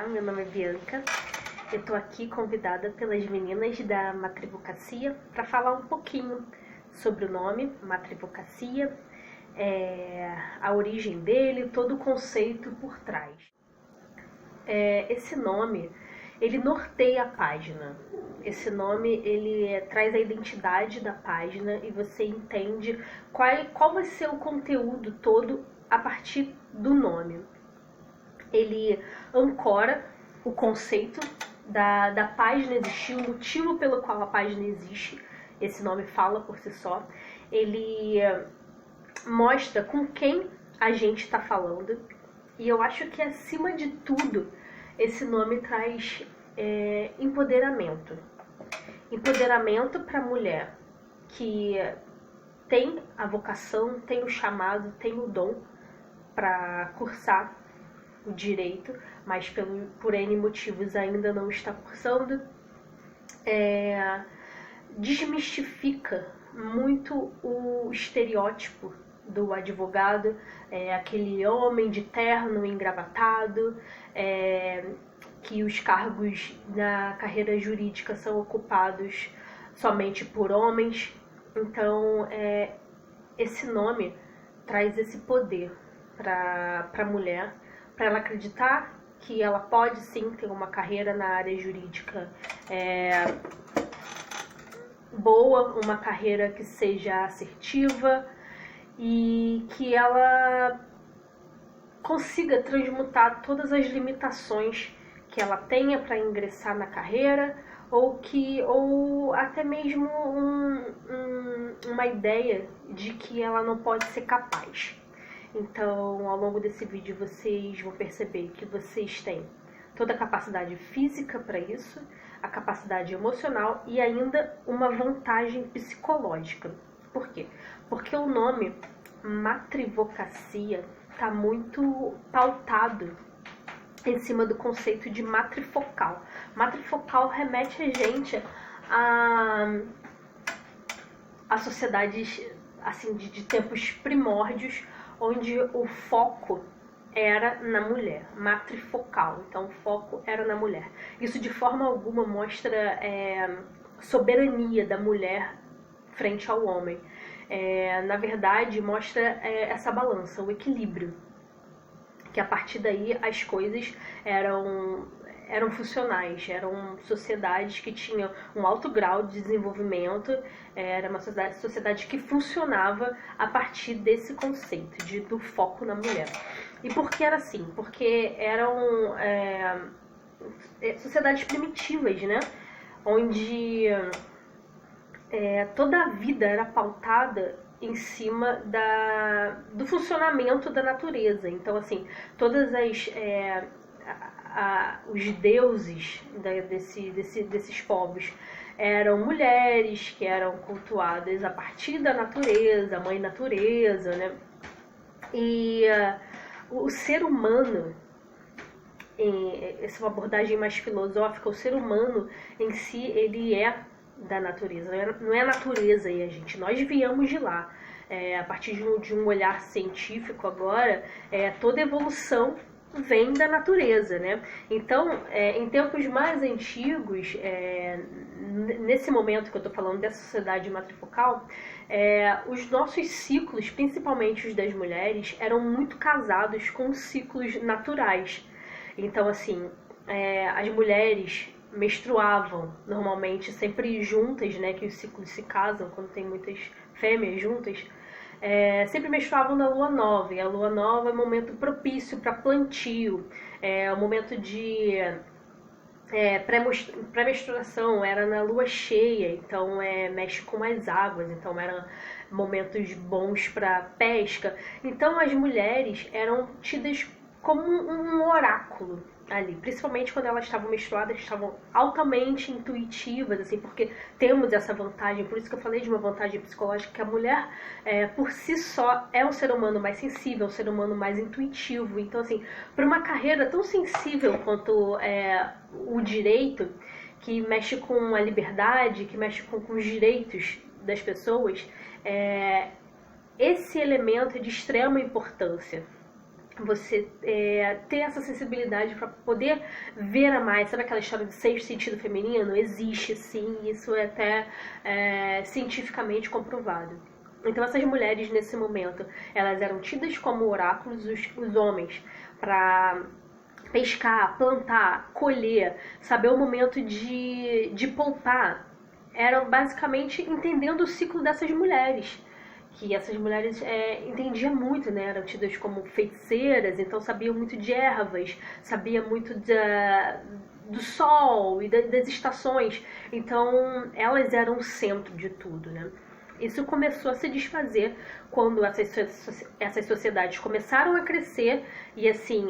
meu nome é Bianca. Eu tô aqui convidada pelas meninas da Matrivocacia para falar um pouquinho sobre o nome Matrivocacia, a origem dele, todo o conceito por trás. Esse nome, ele norteia a página. Esse nome, ele traz a identidade da página e você entende qual vai ser o conteúdo todo a partir do nome. Ele ancora o conceito da página existir, o motivo pelo qual a página existe. Esse nome fala por si só. Ele mostra com quem a gente está falando. E eu acho que, acima de tudo, esse nome traz empoderamento. Empoderamento para a mulher que tem a vocação, tem o chamado, tem o dom para cursar o direito, mas por N motivos ainda não está cursando. Desmistifica muito o estereótipo do advogado, aquele homem de terno engravatado, que os cargos na carreira jurídica são ocupados somente por homens. Então, esse nome traz esse poder para a mulher, para ela acreditar que ela pode sim ter uma carreira na área jurídica boa, uma carreira que seja assertiva e que ela consiga transmutar todas as limitações que ela tenha para ingressar na carreira, ou até mesmo uma ideia de que ela não pode ser capaz. Então, ao longo desse vídeo, vocês vão perceber que vocês têm toda a capacidade física para isso, a capacidade emocional e ainda uma vantagem psicológica. Por quê? Porque o nome Matrivocacia está muito pautado em cima do conceito de matrifocal. Matrifocal remete a gente a sociedades assim, de tempos primórdios, onde o foco era na mulher, matrifocal, então o foco era na mulher. Isso de forma alguma mostra soberania da mulher frente ao homem. Na verdade, mostra essa balança, o equilíbrio, que a partir daí as coisas eram funcionais, eram sociedades que tinham um alto grau de desenvolvimento, era uma sociedade que funcionava a partir desse conceito do foco na mulher. E por que era assim? Porque eram sociedades primitivas, né? Onde toda a vida era pautada em cima do funcionamento da natureza. Então, assim, todas os deuses desses povos eram mulheres que eram cultuadas a partir da natureza, a mãe natureza, né? E o ser humano, essa é uma abordagem mais filosófica, o ser humano em si, ele é da natureza, não é a natureza e a gente, nós viemos de lá. A partir de um olhar científico agora, toda evolução vem da natureza, né? Então, em tempos mais antigos, nesse momento que eu estou falando dessa sociedade matrifocal, os nossos ciclos, principalmente os das mulheres, eram muito casados com ciclos naturais. Então, assim, as mulheres menstruavam normalmente sempre juntas, né? Que os ciclos se casam quando tem muitas fêmeas juntas. Sempre menstruavam na lua nova, e a lua nova é um momento propício para plantio, um momento de pré-menstruação, era na lua cheia, então mexe com as águas, então eram momentos bons para pesca. Então as mulheres eram tidas como um oráculo ali, principalmente quando elas estavam menstruadas, estavam altamente intuitivas, assim, porque temos essa vantagem, por isso que eu falei de uma vantagem psicológica, que a mulher, por si só, é um ser humano mais sensível, um ser humano mais intuitivo. Então, assim, para uma carreira tão sensível quanto o direito, que mexe com a liberdade, que mexe com os direitos das pessoas, esse elemento é de extrema importância. você ter essa sensibilidade para poder ver a mais. Sabe aquela história de sexto sentido feminino? Existe sim, isso é até cientificamente comprovado. Então essas mulheres nesse momento, elas eram tidas como oráculos, os homens, para pescar, plantar, colher, saber o momento de poupar, eram basicamente entendendo o ciclo dessas mulheres. Que essas mulheres entendiam muito, né? Eram tidas como feiticeiras, então sabiam muito de ervas, sabiam muito do sol e das estações. Então elas eram o centro de tudo, né? Isso começou a se desfazer quando essas sociedades começaram a crescer e assim,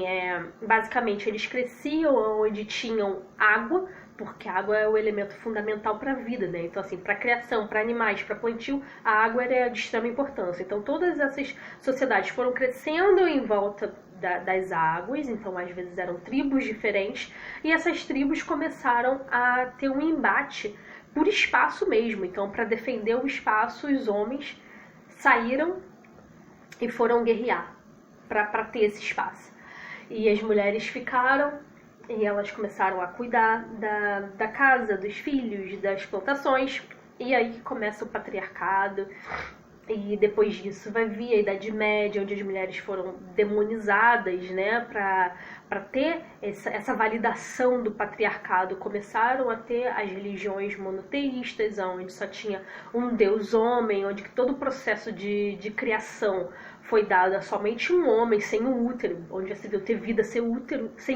basicamente eles cresciam onde tinham água, porque a água é o elemento fundamental para a vida, né? Então assim, para criação, para animais, para plantio, a água era de extrema importância. Então todas essas sociedades foram crescendo em volta das águas, então às vezes eram tribos diferentes, e essas tribos começaram a ter um embate por espaço mesmo. Então, para defender o espaço, os homens saíram e foram guerrear para ter esse espaço. E as mulheres ficaram e elas começaram a cuidar da casa, dos filhos, das plantações. E aí começa o patriarcado. E depois disso vai vir a Idade Média, onde as mulheres foram demonizadas, né, para ter essa validação do patriarcado. Começaram a ter as religiões monoteístas, onde só tinha um deus homem, onde todo o processo de criação foi dado a somente um homem, sem um útero, onde já se viu ter vida sem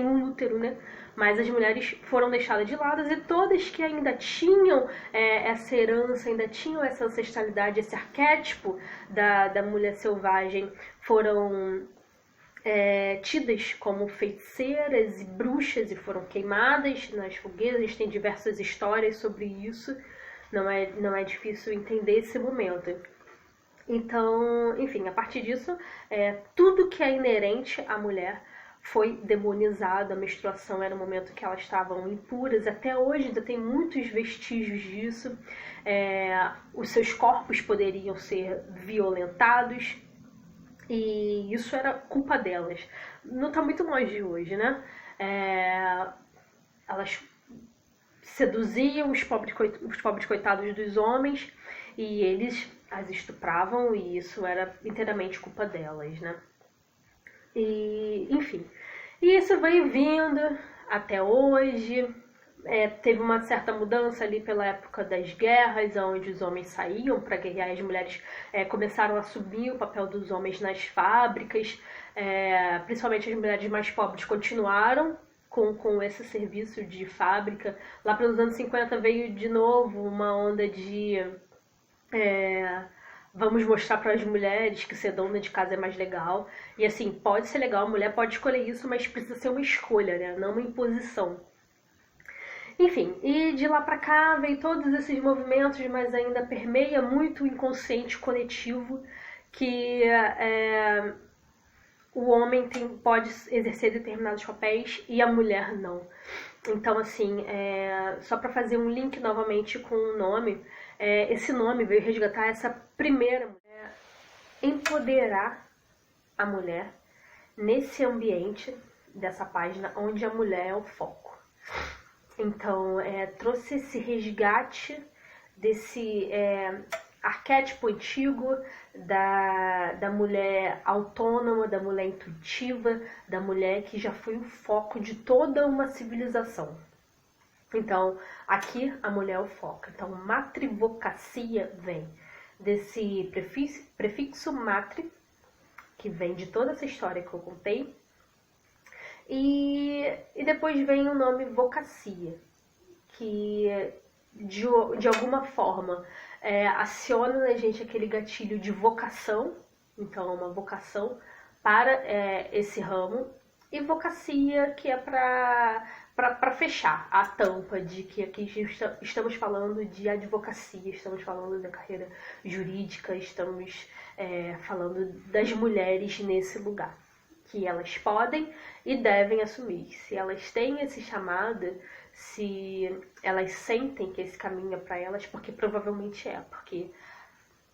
um útero, né? Mas as mulheres foram deixadas de lado e todas que ainda tinham essa herança, ainda tinham essa ancestralidade, esse arquétipo da mulher selvagem, foram tidas como feiticeiras e bruxas e foram queimadas nas fogueiras. A gente tem diversas histórias sobre isso, não é difícil entender esse momento. Então, enfim, a partir disso, tudo que é inerente à mulher foi demonizado. A menstruação era um momento que elas estavam impuras. Até hoje ainda tem muitos vestígios disso. Os seus corpos poderiam ser violentados e isso era culpa delas. Não está muito longe de hoje, né? Elas seduziam os pobres coitados dos homens e eles as estupravam, e isso era inteiramente culpa delas, né? E, enfim, e isso veio vindo até hoje. Teve uma certa mudança ali pela época das guerras, onde os homens saíam para guerrear e as mulheres começaram a assumir o papel dos homens nas fábricas. Principalmente as mulheres mais pobres continuaram com esse serviço de fábrica. Lá pelos anos 50 veio de novo uma onda de vamos mostrar para as mulheres que ser dona de casa é mais legal. E assim, pode ser legal, a mulher pode escolher isso, mas precisa ser uma escolha, né? Não uma imposição. Enfim, e de lá para cá veio todos esses movimentos, mas ainda permeia muito o inconsciente coletivo que o homem pode exercer determinados papéis e a mulher não. Então, assim, só para fazer um link novamente com o nome, esse nome veio resgatar essa primeira mulher, empoderar a mulher nesse ambiente dessa página onde a mulher é o foco. Então, trouxe esse resgate desse arquétipo antigo da mulher autônoma, da mulher intuitiva, da mulher que já foi o foco de toda uma civilização. Então, aqui a mulher é o foco. Então, matrivocacia vem desse prefixo matri, que vem de toda essa história que eu contei. E depois vem o nome vocacia, que de alguma forma aciona na gente aquele gatilho de vocação. Então, uma vocação para esse ramo. E vocacia, que é para fechar a tampa de que aqui estamos falando de advocacia, estamos falando da carreira jurídica, estamos falando das mulheres nesse lugar, que elas podem e devem assumir. Se elas têm esse chamado, se elas sentem que esse caminho é para elas, porque provavelmente porque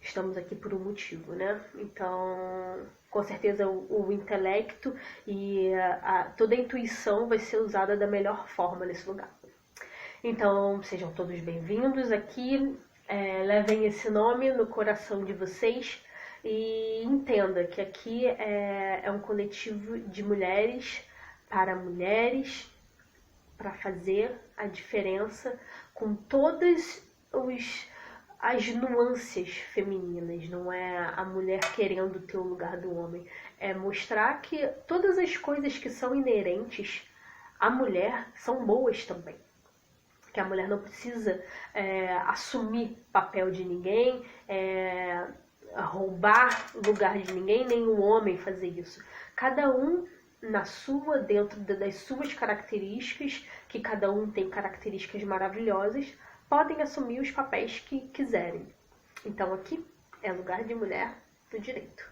estamos aqui por um motivo, né? Então, com certeza o intelecto e toda a intuição vai ser usada da melhor forma nesse lugar. Então, sejam todos bem-vindos aqui, levem esse nome no coração de vocês e entenda que aqui é um coletivo de mulheres para fazer a diferença com todas as nuances femininas. Não é a mulher querendo ter o lugar do homem, é mostrar que todas as coisas que são inerentes à mulher são boas também. Que a mulher não precisa assumir papel de ninguém, roubar lugar de ninguém, nem o homem fazer isso. Cada um dentro das suas características, que cada um tem características maravilhosas, podem assumir os papéis que quiserem. Então aqui é lugar de mulher do direito.